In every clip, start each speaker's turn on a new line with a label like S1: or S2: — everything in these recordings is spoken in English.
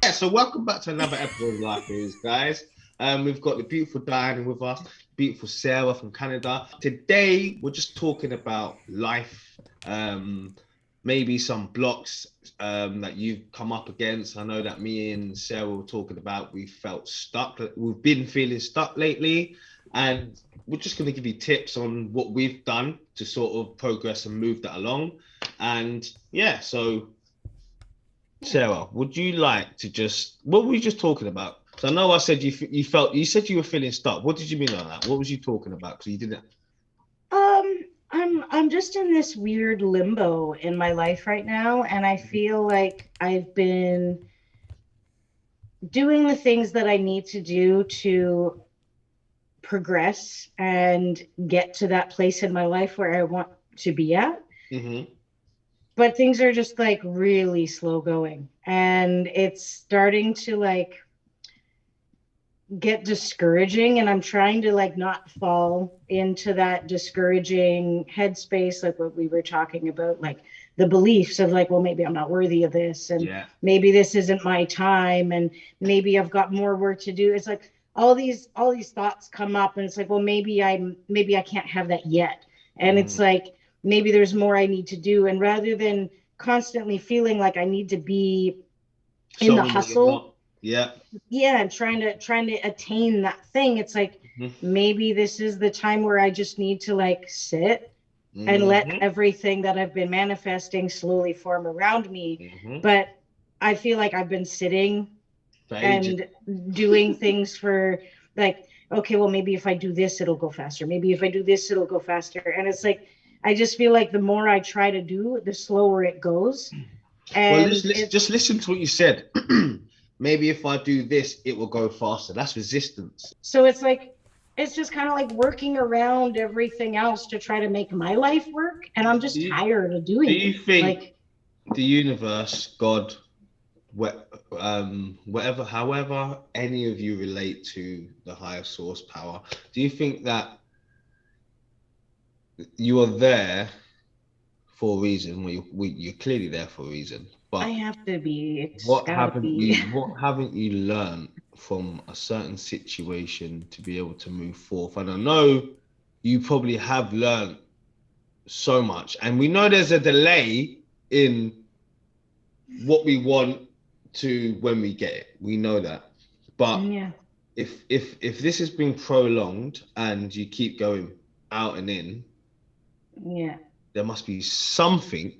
S1: Yeah, so welcome back to another episode of Life Is, guys. We've got the beautiful Diane with us, beautiful Sarah from Canada. Today, we're just talking about life, maybe some blocks that you've come up against. I know that me and Sarah were talking about we felt stuck. We've been feeling stuck lately, and we're just going to give you tips on what we've done to sort of progress and move that along. And yeah, so Sarah, would you like to just what were we just talking about? So I know I said you said you were feeling stuck. What did you mean by that? What was you talking about? Because you didn't.
S2: I'm just in this weird limbo in my life right now, and I feel like I've been doing the things that I need to do to progress and get to that place in my life where I want to be at.
S1: Mm-hmm.
S2: But things are just like really slow going, and it's starting to like get discouraging, and I'm trying to like not fall into that discouraging headspace like what we were talking about, like the beliefs of like, well, maybe I'm not worthy of this, and
S1: Yeah.
S2: maybe this isn't my time, and maybe I've got more work to do. It's like all these thoughts come up, and it's like, well, maybe I can't have that yet. And it's
S1: Mm.
S2: like maybe there's more I need to do, and rather than constantly feeling like I need to be in the
S1: Showing that you're
S2: hustle,
S1: not. Yeah.
S2: yeah, and trying to attain that thing, it's like
S1: Mm-hmm.
S2: maybe this is the time where I just need to like sit and let
S1: Mm-hmm.
S2: everything that I've been manifesting slowly form around me.
S1: Mm-hmm.
S2: But I feel like I've been sitting
S1: For ages.
S2: and doing things for like, okay, well, maybe if I do this it'll go faster, maybe if I do this it'll go faster, and it's like I just feel like the more I try to do, the slower it goes.
S1: Well,
S2: And
S1: just
S2: it's
S1: listen to what you said. Maybe if I do this, it will go faster. That's resistance.
S2: So it's like it's just kind of like working around everything else to try to make my life work, and I'm
S1: Do
S2: just
S1: you,
S2: tired of
S1: do
S2: doing
S1: you
S2: it.
S1: think
S2: Like
S1: the universe, God, whatever, however any of you relate to the higher source power, do you think that you are there for a reason? You're clearly there for a reason,
S2: I
S1: but
S2: have to be. It's got to be.
S1: what haven't you learned from a certain situation to be able to move forth? And I know you probably have learned so much, and we know there's a delay in what we want to when we get it. We know that, but
S2: Yeah,
S1: if this has been prolonged and you keep going out and in,
S2: yeah.
S1: there must be something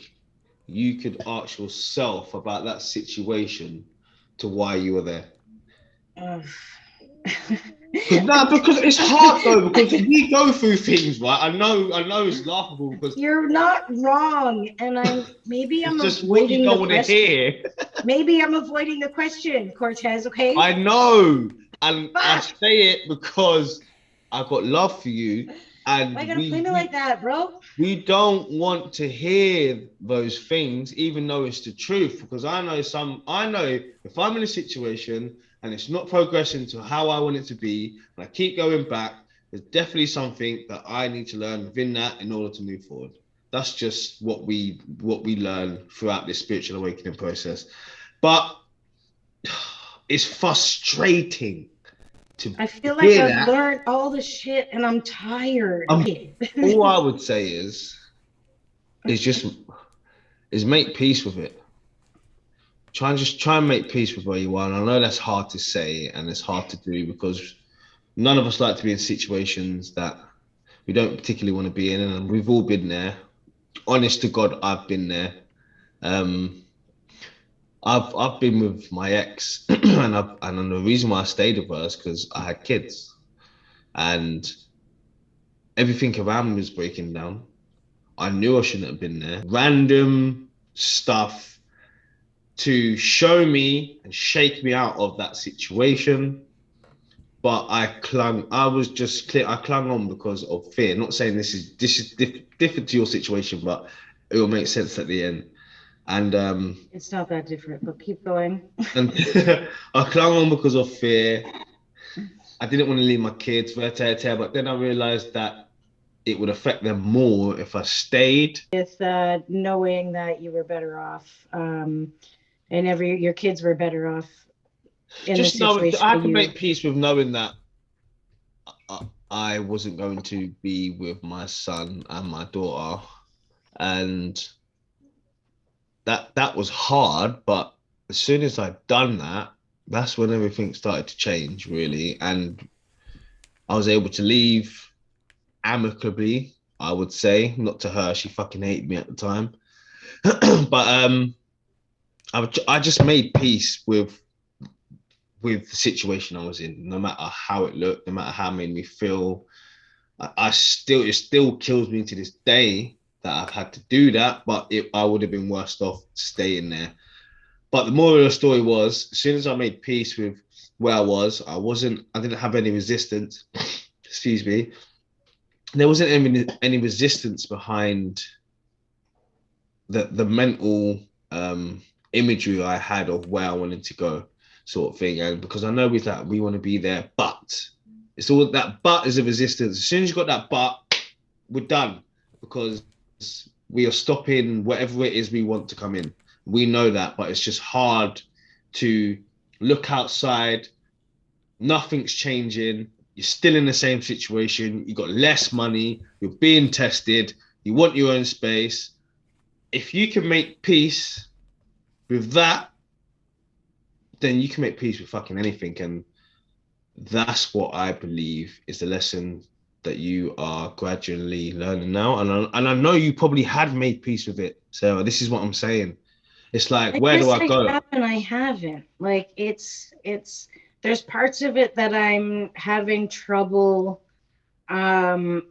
S1: you could ask yourself about that situation to why you were there.
S2: Ugh.
S1: Because it's hard though, because we go through things, right? I know it's laughable because
S2: You're not wrong, and
S1: it's
S2: I'm
S1: just what you
S2: avoiding the
S1: don't want to
S2: question.
S1: hear.
S2: Maybe I'm avoiding the question, Cortez. Okay,
S1: I know, and I
S2: fuck.
S1: say it because I've got love for you,
S2: Why
S1: and
S2: you gotta play me like that, bro?
S1: we don't want to hear those things, even though it's the truth. Because I know if I'm in a situation and it's not progressing to how I want it to be, and I keep going back, there's definitely something that I need to learn within that in order to move forward. That's just what we learn throughout this spiritual awakening process. But it's frustrating to
S2: I feel like
S1: hear
S2: I've
S1: that.
S2: learned all the shit, and I'm tired.
S1: Um,
S2: Okay.
S1: all I would say is just is make peace with it. Try and make peace with where you are. And I know that's hard to say and it's hard to do because none of us like to be in situations that we don't particularly want to be in, and we've all been there. Honest to God, I've been there. Um, I've been with my ex, and the reason why I stayed with her is because I had kids, and everything around me was breaking down. I knew I shouldn't have been there. Random stuff to show me and shake me out of that situation. But I clung on because of fear. Not saying this is different to your situation, but it will make sense at the end. And
S2: It's not that different, but keep going.
S1: and I clung on because of fear. I didn't want to leave my kids, but then I realized that it would affect them more if I stayed.
S2: With knowing that you were better off, and your kids were better off in the
S1: Just know
S2: situation
S1: I
S2: that
S1: had to
S2: you.
S1: make peace with knowing that I wasn't going to be with my son and my daughter, and that was hard. But as soon as I'd done that, that's when everything started to change, really, and I was able to leave amicably. I would say, not to her; she fucking hated me at the time. But I just made peace with the situation I was in, no matter how it looked, no matter how it made me feel. I still it still kills me to this day that I've had to do that, but I would have been worse off staying there. But the moral of the story was, as soon as I made peace with where I didn't have any resistance. Excuse me. There wasn't any resistance behind the mental imagery I had of where I wanted to go, sort of thing. And because I know with that we want to be there, but it's all that but is a resistance. As soon as you got that but, we're done because we are stopping whatever it is we want to come in. We know that, but it's just hard to look outside. Nothing's changing. You're still in the same situation. You got less money. You're being tested. You want your own space. If you can make peace with that, then you can make peace with fucking anything. And that's what I believe is the lesson that you are gradually learning now. And I know you probably had made peace with it, Sarah. This is what I'm saying. It's like,
S2: I
S1: where do
S2: guess
S1: I
S2: I
S1: go?
S2: have and I haven't. Like it's there's parts of it that I'm having trouble um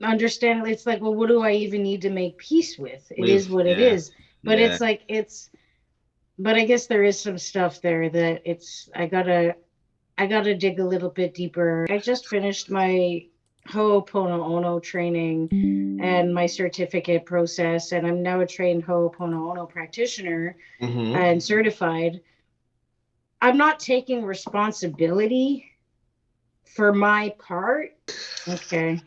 S2: understanding. It's like, well, what do I even need to make peace with? It is
S1: With
S2: what it
S1: yeah,
S2: is. But
S1: yeah.
S2: it's like it's but I guess there is some stuff there that it's I gotta dig a little bit deeper. I just finished my Ho'oponopono training and my certificate process, and I'm now a trained Ho'oponopono practitioner
S1: Mm-hmm.
S2: and certified. I'm not taking responsibility for my part. Okay.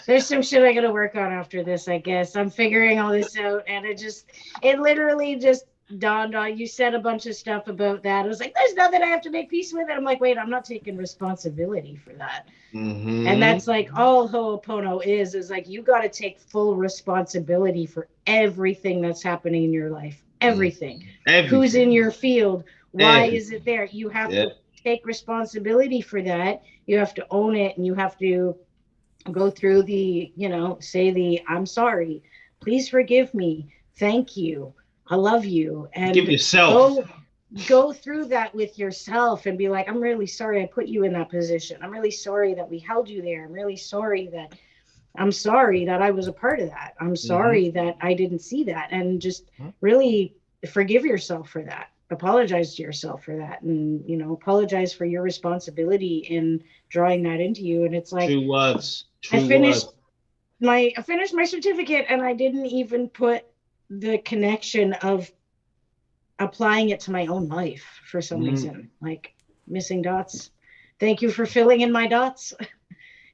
S2: There's some shit I gotta work on after this, I guess. I'm figuring all this out, and it literally just dawned on you. Said a bunch of stuff about that. I was like, there's nothing I have to make peace with. And I'm like, wait, I'm not taking responsibility for that. And that's
S1: Mm-hmm.
S2: like all Ho'opono is like you got to take full responsibility for everything that's happening in your life,
S1: Mm.
S2: everything. Who's in
S1: Everything.
S2: your field? Why is
S1: Everything.
S2: it there? You have
S1: Yeah.
S2: to take responsibility for that. You have to own it, and you have to go through say the I'm sorry, please forgive me, thank you, I love you,
S1: Give
S2: and
S1: yourself.
S2: go through that with yourself and be like, I'm really sorry I put you in that position. I'm really sorry that we held you there. I'm sorry that I was a part of that. I'm
S1: Mm-hmm.
S2: sorry that I didn't see that. And just really forgive yourself for that. Apologize to yourself for that. And, apologize for your responsibility in drawing that into you. And it's like,
S1: True words.
S2: I
S1: True
S2: finished
S1: words.
S2: I finished my certificate and I didn't even put the connection of applying it to my own life for some
S1: Mm.
S2: reason. Like missing dots. Thank you for filling in my dots.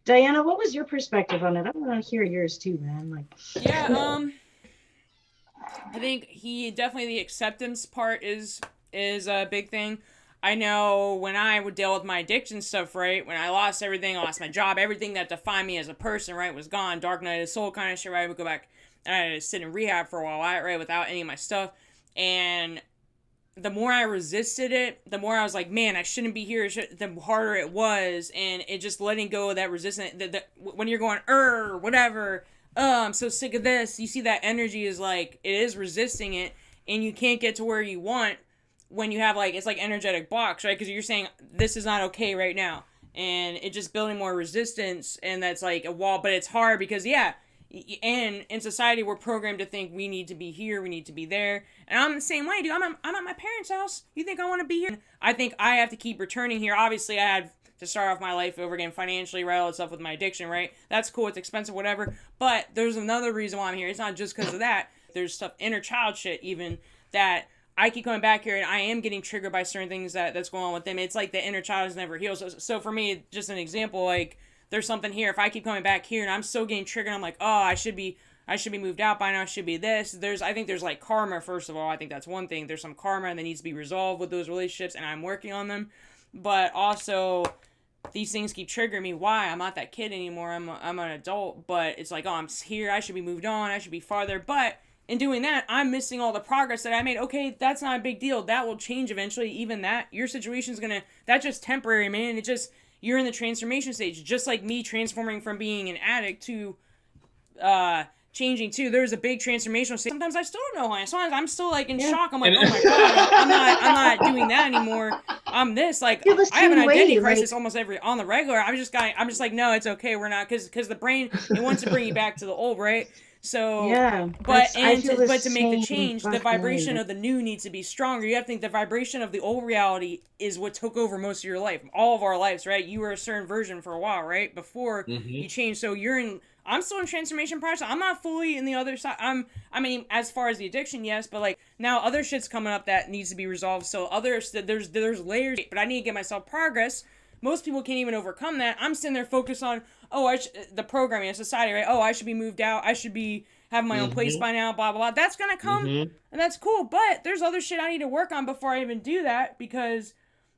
S2: Diana, what was your perspective on it? I want to hear yours too, man.
S3: Yeah, I think he definitely the acceptance part is a big thing. I know when I would deal with my addiction stuff, right? When I lost everything, I lost my job, everything that defined me as a person, right, was gone. Dark night of the soul kind of shit, right? I would go back and I had to sit in rehab for a while, right, without any of my stuff. And the more I resisted it, the more I was like, man, I shouldn't be here. The harder it was, and it just letting go of that resistance. When you're going, whatever, I'm so sick of this. You see that energy is like it is resisting it, and you can't get to where you want when you have like it's like energetic blocks, right? Because you're saying this is not okay right now, and it just building more resistance, and that's like a wall. But it's hard because yeah, and in society we're programmed to think we need to be here, we need to be there, and I'm the same way, dude. I'm at my parents' house. You think I want to be here? I think I have to keep returning here. Obviously I had to start off my life over again financially, right? All that stuff with my addiction, right? That's cool, it's expensive, whatever, but there's another reason why I'm here. It's not just because of that. There's stuff, inner child shit even, that I keep coming back here and I am getting triggered by certain things that's going on with them. It's like the inner child is never healed. So for me, just an example, like there's something here. If I keep coming back here and I'm still getting triggered, I'm like, oh, I should be moved out by now. I should be this. I think there's like karma. First of all, I think that's one thing. There's some karma that needs to be resolved with those relationships, and I'm working on them. But also, these things keep triggering me. Why? I'm not that kid anymore. I'm an adult. But it's like, oh, I'm here. I should be moved on. I should be farther. But in doing that, I'm missing all the progress that I made. Okay, that's not a big deal. That will change eventually. Even that, your situation's gonna. That's just temporary, man. It just, you're in the transformation stage. Just like me transforming from being an addict to changing too. There's a big transformational stage. Sometimes I still don't know who I am. Sometimes I'm still like in shock. I'm like, oh my god, I'm not doing that anymore. I'm this. Like, I have an identity crisis almost on the regular. I'm just like, no, it's okay. We're not, because the brain, it wants to bring you back to the old, right? So
S2: yeah,
S3: but to make the change, the vibration of the new needs to be stronger. You have to think the vibration of the old reality is what took over most of your life, all of our lives, right? You were a certain version for a while, right? Before you changed. So I'm still in transformation process. I'm not fully in the other side. I mean, as far as the addiction, yes, but like now other shit's coming up that needs to be resolved. So there's layers, but I need to get myself progress. Most people can't even overcome that. I'm sitting there focused on, the programming of society, right? Oh, I should be moved out. I should be having my own place by now, blah, blah, blah. That's going to come, and that's cool. But there's other shit I need to work on before I even do that, because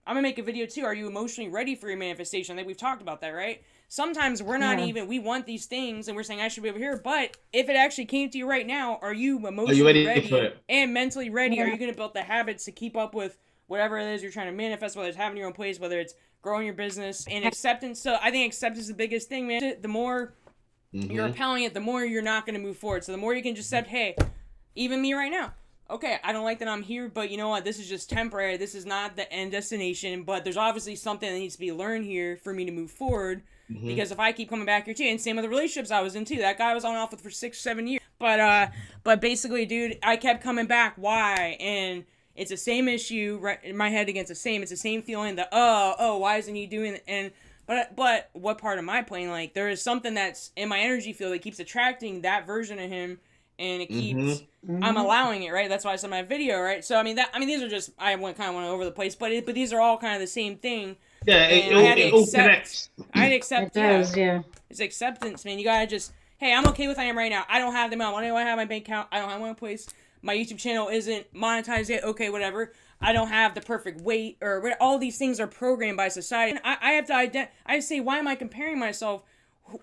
S3: I'm going to make a video too. Are you emotionally ready for your manifestation? I think we've talked about that, right? Sometimes we're not even, we want these things, and we're saying I should be over here. But if it actually came to you right now, are you emotionally ready and mentally ready? Are you going to build the habits to keep up with whatever it is you're trying to manifest, whether it's having your own place, whether it's growing your business, and acceptance. So I think acceptance is the biggest thing, man. The more you're repelling it, the more you're not going to move forward. So the more you can just accept, hey, even me right now, okay, I don't like that I'm here, but you know what? This is just temporary. This is not the end destination, but there's obviously something that needs to be learned here for me to move forward. Because if I keep coming back here too, and same with the relationships I was in too. That guy I was on and off with for 6-7 years. But basically, dude, I kept coming back. Why? And it's the same issue, right in my head against the same. It's the same feeling that, why isn't he doing it? And but what part am I playing? Like, there is something that's in my energy field that keeps attracting that version of him, and it keeps I'm allowing it, right? That's why I said my video, right? So I mean these are just, I went over the place, but these are all kind of the same thing.
S1: Yeah, it all connects.
S3: I had to accept.
S2: It does, yeah.
S3: It's acceptance, man. You gotta just, hey, I'm okay with who I am right now. I don't have the amount. I don't have my bank account. I don't have my own place. My YouTube channel isn't monetized yet. Okay, whatever. I don't have the perfect weight, or all these things are programmed by society. And I have to I say, why am I comparing myself?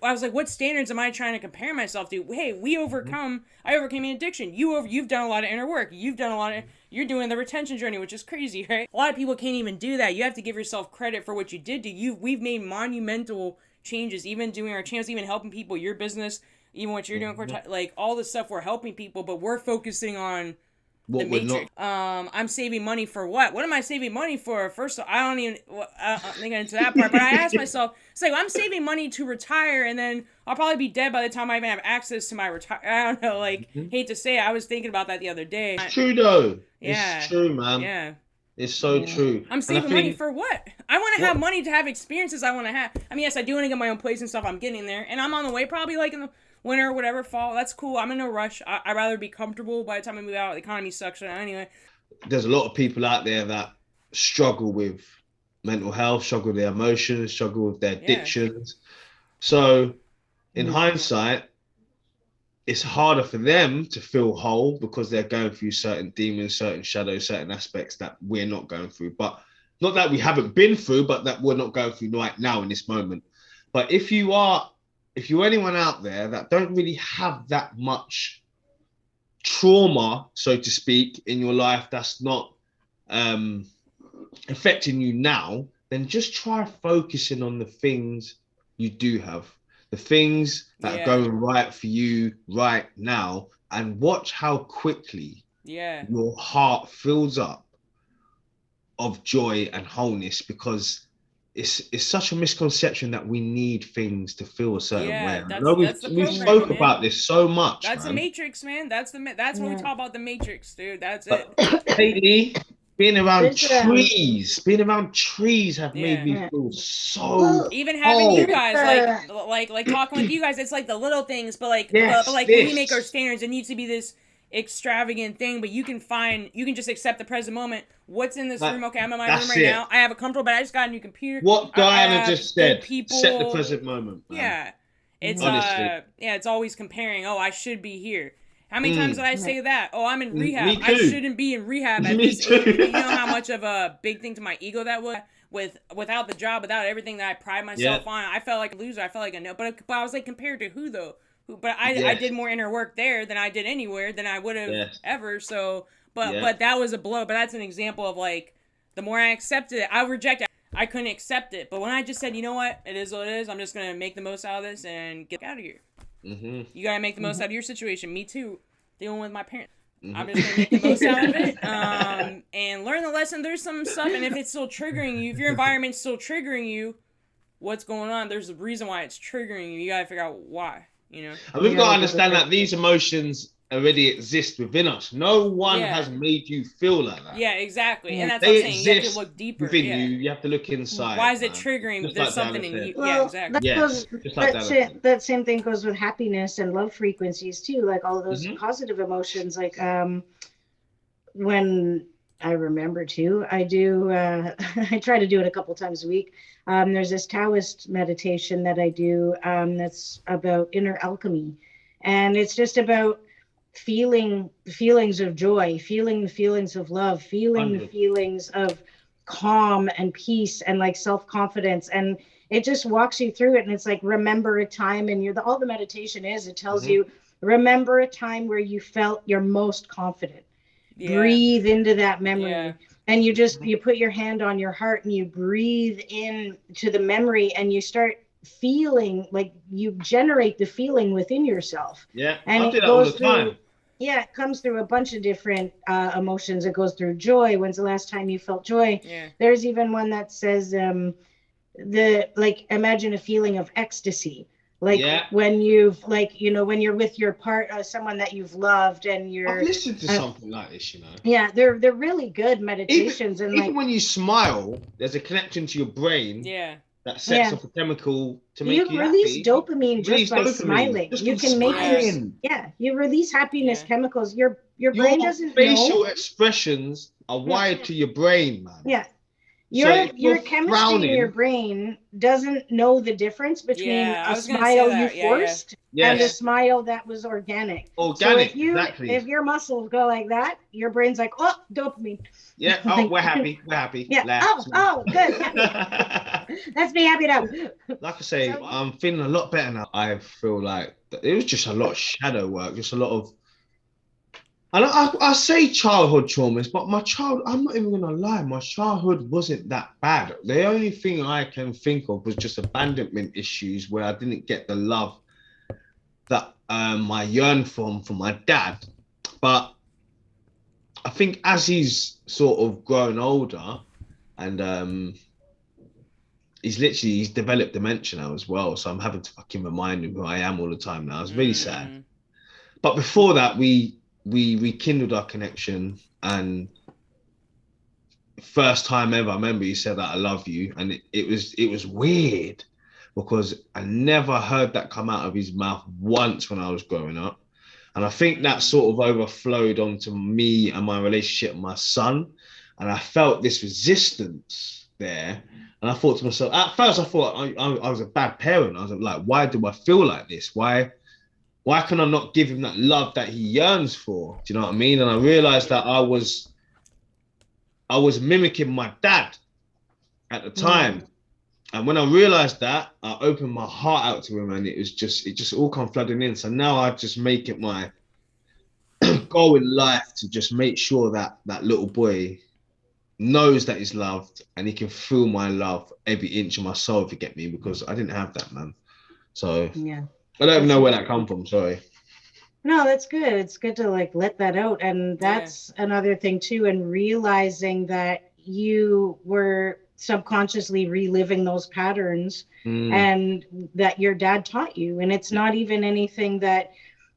S3: I was like, what standards am I trying to compare myself to? Hey, I overcame an addiction. You've done a lot of inner work. You're doing the retention journey, which is crazy, right? A lot of people can't even do that. You have to give yourself credit for what you did we've made monumental changes, even doing our channels, even helping people, your business, even what you're doing, Cortez, like all this stuff, we're helping people, but we're focusing on the matrix. I'm saving money for what? What am I saving money for? First of all, I don't think into that part, but I asked myself, it's like, I'm saving money to retire, and then I'll probably be dead by the time I even have access to my retire. I don't know, like, hate to say it, I was thinking about that the other day.
S1: It's true though.
S3: Yeah.
S1: It's true, man.
S3: Yeah.
S1: It's so true.
S3: I'm saving money for what? I want to have money to have experiences I want to have. I mean, yes, I do want to get my own place and stuff. I'm getting there, and I'm on the way, probably like in the winter or whatever, fall. That's cool. I'm in no rush. I'd rather be comfortable by the time I move out. The economy sucks anyway.
S1: There's a lot of people out there that struggle with mental health, struggle with their emotions, struggle with their addictions. So in hindsight, it's harder for them to feel whole because they're going through certain demons, certain shadows, certain aspects that we're not going through. But not that we haven't been through, but that we're not going through right now in this moment. But if you're anyone out there that don't really have that much trauma, so to speak, in your life, that's not affecting you now, then just try focusing on the things you do have, the things that are going right for you right now, and watch how quickly your heart fills up of joy and wholeness, because it's such a misconception that we need things to feel a certain way. We spoke about this so much.
S3: That's the matrix, man. That's when we talk about the matrix, dude. That's it.
S1: Lately, being around trees have made me feel so.
S3: Even having you guys, like talking with you guys, it's like the little things, but like when we make our standards, it needs to be this. extravagant thing, but you can just accept the present moment. What's in this room? Okay, I'm in my room
S1: That's
S3: right
S1: it.
S3: now. I have a comfortable bed. I just got a new computer.
S1: What
S3: I
S1: Diana
S3: have
S1: just
S3: good
S1: said.
S3: people.
S1: Set the present moment, man.
S3: Yeah. It's
S1: Honestly.
S3: it's always comparing. Oh, I should be here. How many times did I say that? Oh, I'm in rehab.
S1: Me too.
S3: I shouldn't be in rehab at
S1: Me
S3: this
S1: too.
S3: age. You know how much of a big thing to my ego that was? Without the job, without everything that I pride myself on, I felt like a loser. I felt like a no. But I was like, compared to who though? But I did more inner work there than I did anywhere than I would have ever. So, but that was a blow. But that's an example of like, the more I accepted it, I rejected. I couldn't accept it. But when I just said, you know what, it is what it is. I'm just gonna make the most out of this and get out of here.
S1: Mm-hmm.
S3: You gotta make the most out of your situation. Me too. Dealing with my parents. I'm just gonna make the most out of it, and learn the lesson. There's some stuff, and if it's still triggering you, if your environment's still triggering you, what's going on? There's a reason why it's triggering you. You gotta figure out why. You know.
S1: And we've got to understand that these emotions already exist within us. No one has made you feel like that.
S3: Yeah, exactly. And that's
S1: they
S3: what I'm saying. You have to look deeper.
S1: Within you. You have to look inside.
S3: Why is it triggering?
S1: Just
S3: There's
S1: like
S3: something
S1: Diana
S3: in you.
S1: said.
S2: Well,
S3: Yeah, exactly.
S2: That same thing goes with happiness and love frequencies too. Like all of those positive emotions. Like when I remember to, I do. I try to do it a couple times a week. There's this Taoist meditation that I do. That's about inner alchemy, and it's just about feeling feelings of joy, feeling the feelings of love, feeling the feelings of calm and peace and like self-confidence. And it just walks you through it. And it's like, remember a time, and all the meditation is, it tells you, remember a time where you felt your most confident. Breathe into that memory. And you put your hand on your heart and you breathe in to the memory, and you start feeling like you generate the feeling within yourself.
S1: Yeah,
S2: and
S1: I
S2: it
S1: do that
S2: goes
S1: all the
S2: through
S1: time.
S2: Yeah, it comes through a bunch of different emotions. It goes through joy. When's the last time you felt joy? There's even one that says imagine a feeling of ecstasy, when you've when you're with your someone that you've loved, and you're
S1: I've listened to something like this, you know.
S2: They're really good meditations.
S1: Even when you smile, there's a connection to your brain that sets off a chemical to make you
S2: release
S1: happy.
S2: dopamine just by smiling. You can make you release happiness chemicals. Your brain doesn't
S1: facial
S2: know.
S1: expressions are wired to your brain, man.
S2: Your chemistry in your brain doesn't know the difference between a smile you forced and a smile that was organic. So if your muscles go like that, your brain's like, oh, dopamine.
S1: Yeah. Oh, we're happy. We're happy.
S2: Yeah. Oh, good. Let's be happy now.
S1: Like I say, I'm feeling a lot better now. I feel like it was just a lot of shadow work, just a lot of. And I say childhood traumas, but I'm not even going to lie, my childhood wasn't that bad. The only thing I can think of was just abandonment issues where I didn't get the love that I yearned from my dad. But I think as he's sort of grown older, and he's developed dementia now as well. So I'm having to fucking remind him who I am all the time now. It's really sad. But before that, we rekindled our connection, and first time ever, I remember he said that I love you, and it was weird because I never heard that come out of his mouth once when I was growing up. And I think that sort of overflowed onto me and my relationship with my son, and I felt this resistance there. And I thought to myself, at first I thought I was a bad parent. I was like, why do I feel like this? Why can I not give him that love that he yearns for? Do you know what I mean? And I realized that I was mimicking my dad at the time. And when I realized that, I opened my heart out to him, and it just all come flooding in. So now I just make it my goal in life to just make sure that that little boy knows that he's loved, and he can feel my love every inch of my soul, if you get me, because I didn't have that, man. So I don't even know where that come from. Sorry.
S2: No, that's good. It's good to let that out. And that's another thing too. And realizing that you were subconsciously reliving those patterns and that your dad taught you. And it's not even anything that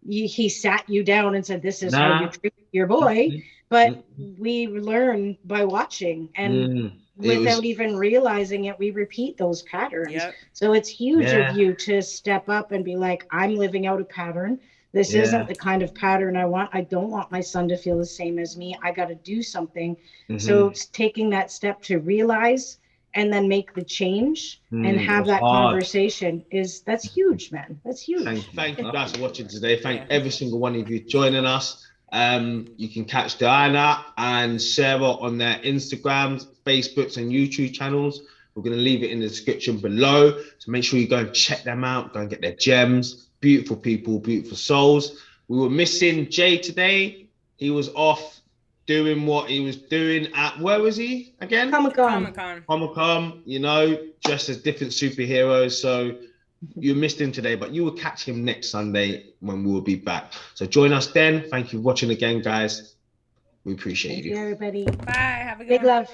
S2: he sat you down and said, this is how you treat your boy. But we learn by watching, and without even realizing it, we repeat those patterns. So it's huge of you to step up and be like, I'm living out a pattern. This
S1: Yeah.
S2: isn't the kind of pattern I want. I don't want my son to feel the same as me. I got to do something. So it's taking that step to realize and then make the change and have
S1: It's
S2: that
S1: hard.
S2: conversation that's huge, man. That's huge.
S1: Thank you guys for watching today. Thank
S3: Yeah.
S1: every single one of you joining us. You can catch Diana and Sarah on their Instagrams, Facebooks, and YouTube channels. We're going to leave it in the description below. So make sure you go and check them out. Go and get their gems. Beautiful people, beautiful souls. We were missing Jay today. He was off doing what he was doing at, where was he again?
S2: Comic-Con.
S1: Comic-Con, you know, dressed as different superheroes. So you missed him today, but you will catch him next Sunday when we will be back. So join us then. Thank you for watching again, guys. We appreciate
S2: Thank
S1: you.
S2: you, everybody.
S3: Bye. Have a good
S2: Big
S3: one.
S2: love.